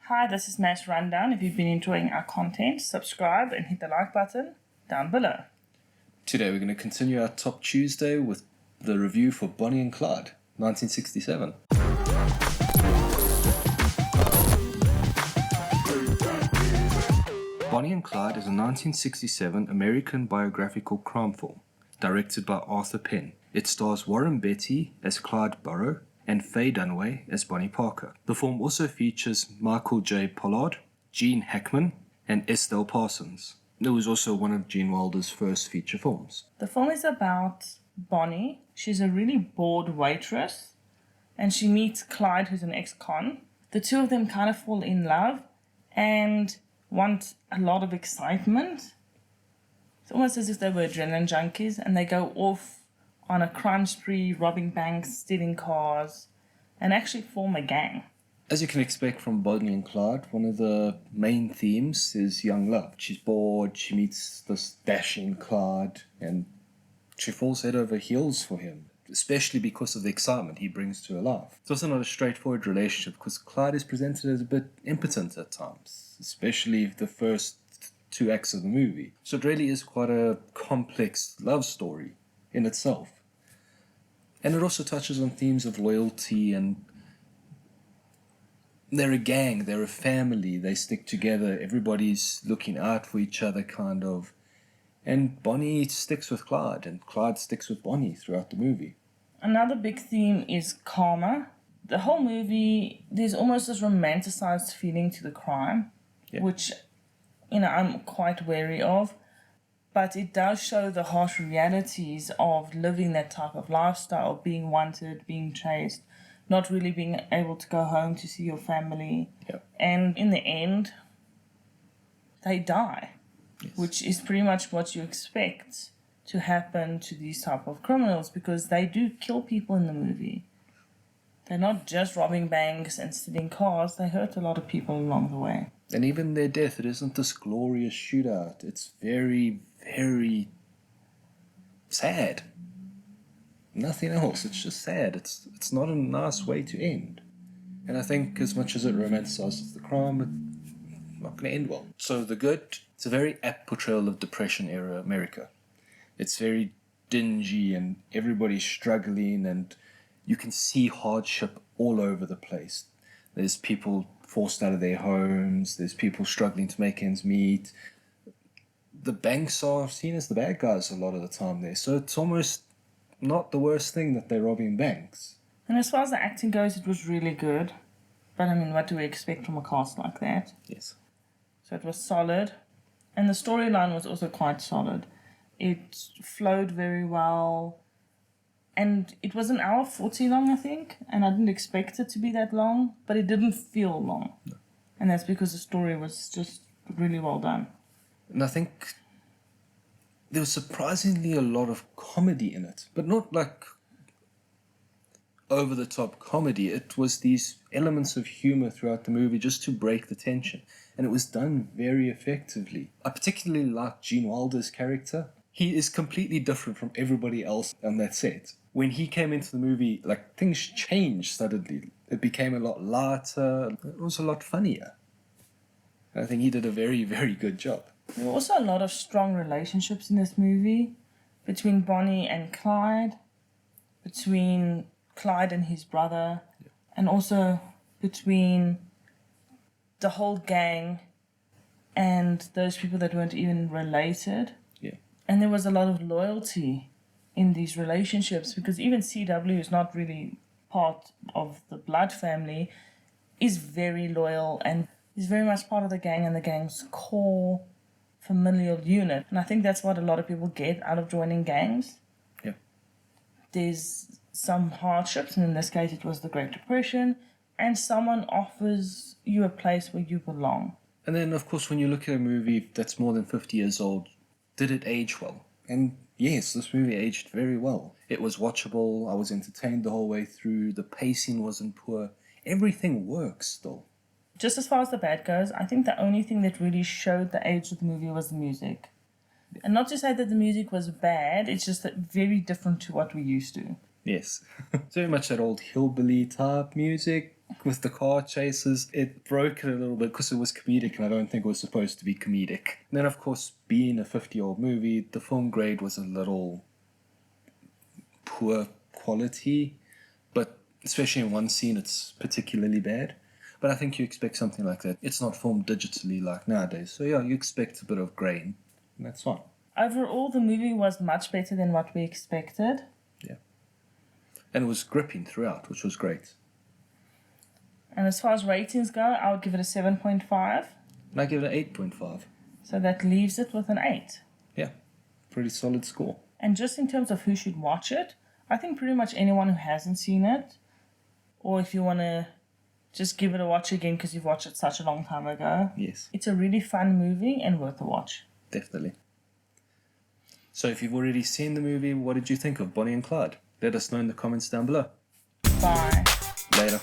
Hi, this is Mash Rundown. If you've been enjoying our content, subscribe and hit the like button down below. Today we're going to continue our Top Tuesday with the review for Bonnie and Clyde, 1967. Bonnie and Clyde is a 1967 American biographical crime film, directed by Arthur Penn. It stars Warren Beatty as Clyde Barrow and Faye Dunaway as Bonnie Parker. The film also features Michael J. Pollard, Gene Hackman, and Estelle Parsons. It was also one of Gene Wilder's first feature films. The film is about Bonnie. She's a really bored waitress, and she meets Clyde, who's an ex-con. The two of them kind of fall in love and want a lot of excitement. It's almost as if they were adrenaline junkies, and they go off on a crime spree, robbing banks, stealing cars, and actually form a gang. As you can expect from Bonnie and Clyde, one of the main themes is young love. She's bored, she meets this dashing Clyde, and she falls head over heels for him, especially because of the excitement he brings to her life. It's also not a straightforward relationship because Clyde is presented as a bit impotent at times, especially the first two acts of the movie. So it really is quite a complex love story in itself. And it also touches on themes of loyalty, and they're a gang, they're a family, they stick together, everybody's looking out for each other, kind of. And Bonnie sticks with Clyde, and Clyde sticks with Bonnie throughout the movie. Another big theme is karma. The whole movie, there's almost this romanticized feeling to the crime, which, I'm quite wary of. But it does show the harsh realities of living that type of lifestyle, being wanted, being chased, not really being able to go home to see your family. Yep. And in the end, they die, which is pretty much what you expect to happen to these type of criminals, because they do kill people in the movie. They're not just robbing banks and stealing cars, they hurt a lot of people along the way. And even their death, it isn't this glorious shootout. It's very, very sad. Nothing else. It's just sad. It's not a nice way to end. And I think as much as it romanticizes the crime, it's not going to end well. So the good, it's a very apt portrayal of Depression era America. It's very dingy and everybody's struggling, and you can see hardship all over the place. There's people forced out of their homes. There's people struggling to make ends meet. The banks are seen as the bad guys a lot of the time there. So it's almost not the worst thing that they're robbing banks. And as far as the acting goes, it was really good. But what do we expect from a cast like that? Yes. So it was solid. And the storyline was also quite solid. It flowed very well. And it was an hour 40 long, I think. And I didn't expect it to be that long. But it didn't feel long. No. And that's because the story was just really well done. And I think there was surprisingly a lot of comedy in it. But not like over-the-top comedy. It was these elements of humor throughout the movie just to break the tension. And it was done very effectively. I particularly like Gene Wilder's character. He is completely different from everybody else on that set. When he came into the movie, things changed suddenly. It became a lot lighter. It was a lot funnier. I think he did a very, very good job. There were also a lot of strong relationships in this movie between Bonnie and Clyde, between Clyde and his brother, and also between the whole gang and those people that weren't even related. Yeah. And there was a lot of loyalty in these relationships, because even CW, who's not really part of the blood family, is very loyal and is very much part of the gang and the gang's core familial unit. And I think that's what a lot of people get out of joining gangs. Yeah. There's some hardships, and in this case it was the Great Depression, and someone offers you a place where you belong. And then, of course, when you look at a movie that's more than 50 years old, did it age well? And yes, this movie aged very well. It was watchable, I was entertained the whole way through, the pacing wasn't poor, everything works still. Just as far as the bad goes, I think the only thing that really showed the age of the movie was the music. Yeah. And not to say that the music was bad, it's just that very different to what we're used to. Yes. Very much that old hillbilly type music, with the car chases, it broke it a little bit because it was comedic, and I don't think it was supposed to be comedic. And then, of course, being a 50-year-old movie, the film grade was a little poor quality, but especially in one scene, it's particularly bad. But I think you expect something like that. It's not filmed digitally like nowadays. So yeah, you expect a bit of grain, and that's fine. Overall, the movie was much better than what we expected. Yeah. And it was gripping throughout, which was great. And as far as ratings go, I would give it a 7.5. And I give it an 8.5. So that leaves it with an 8. Yeah. Pretty solid score. And just in terms of who should watch it, I think pretty much anyone who hasn't seen it, or if you want to just give it a watch again because you've watched it such a long time ago. Yes. It's a really fun movie and worth a watch. Definitely. So if you've already seen the movie, what did you think of Bonnie and Clyde? Let us know in the comments down below. Bye. Later.